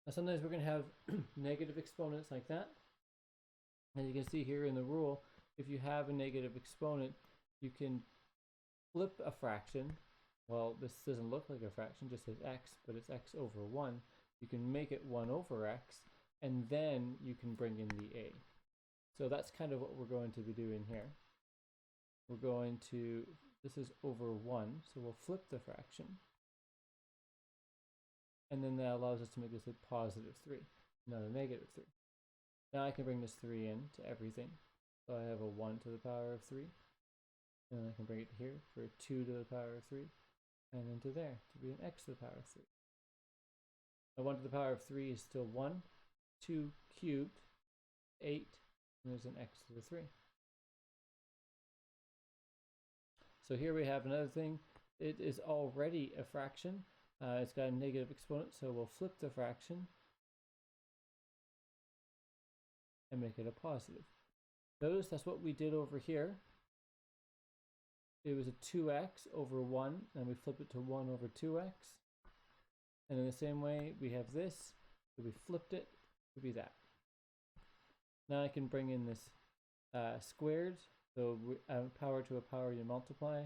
Now sometimes we're going to have negative exponents like that. As you can see here in the rule, if you have a negative exponent, you can flip a fraction. Well, this doesn't look like a fraction, just says x, but it's x over 1. You can make it 1 over x, and then you can bring in the a. So that's kind of what we're going to be doing here. We're going to, this is over 1, so we'll flip the fraction. And then that allows us to make this a positive 3, not a negative 3. Now I can bring this 3 in to everything. So I have a 1 to the power of 3. And then I can bring it here for a 2 to the power of 3. And then to there to be an x to the power of 3. Now 1 to the power of 3 is still 1. 2 cubed, 8. And there's an x to the 3. So here we have another thing. It is already a fraction. It's got a negative exponent, so we'll flip the fraction and make it a positive. Notice that's what we did over here. It was a 2x over 1, and we flip it to 1 over 2x. And in the same way, we have this, so we flipped it to be that. Now I can bring in this squared, so power to a power you multiply.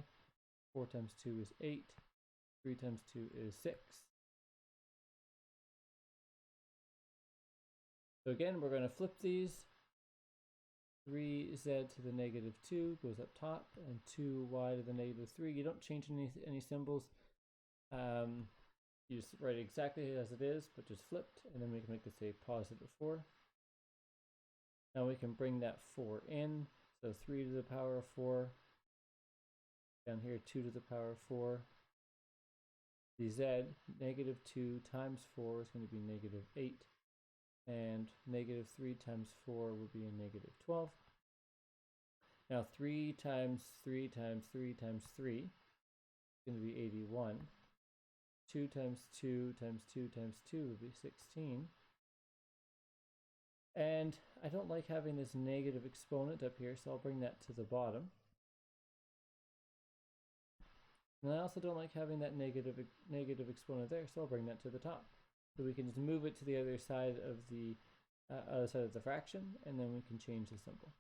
4 times 2 is 8. 3 times 2 is 6. So again, we're going to flip these. 3z to the negative 2 goes up top, and 2y to the negative 3. You don't change any symbols. You just write it exactly as it is, but just flipped, and then we can make this a positive 4. Now we can bring that 4 in, so 3 to the power of 4. Down here, 2 to the power of 4. The z, negative 2 times 4 is going to be negative 8. And negative 3 times 4 would be a negative 12. Now 3 times 3 times 3 times 3 is going to be 81. 2 times 2 times 2 times 2 would be 16. And I don't like having this negative exponent up here, so I'll bring that to the bottom. And I also don't like having that negative exponent there, so I'll bring that to the top. So we can just move it to the other side of the fraction, and then we can change the symbol.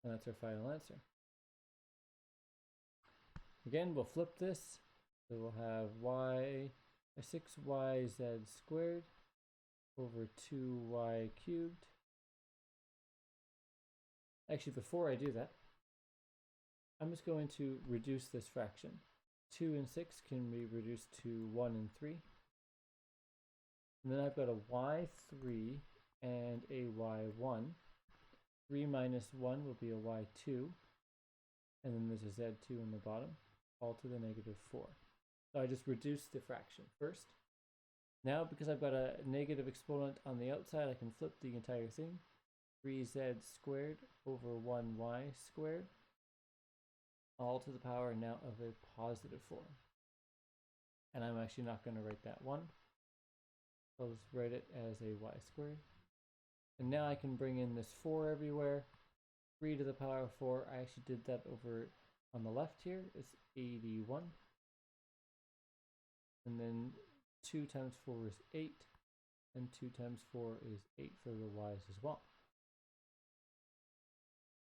And that's our final answer. Again, we'll flip this. So we'll have 6yz squared over 2y cubed. Actually, before I do that, I'm just going to reduce this fraction. 2 and 6 can be reduced to 1 and 3. And then I've got a y3 and a y1. 3 minus 1 will be a y2. And then there's a z2 in the bottom, all to the negative 4. So I just reduced the fraction first. Now, because I've got a negative exponent on the outside, I can flip the entire thing. 3z squared over 1y squared, all to the power now of a positive 4. And I'm actually not going to write that 1. I'll just write it as a y squared. And now I can bring in this 4 everywhere. 3 to the power of 4. I actually did that over on the left here. It's 81. And then 2 times 4 is 8. And 2 times 4 is 8 for the y's as well.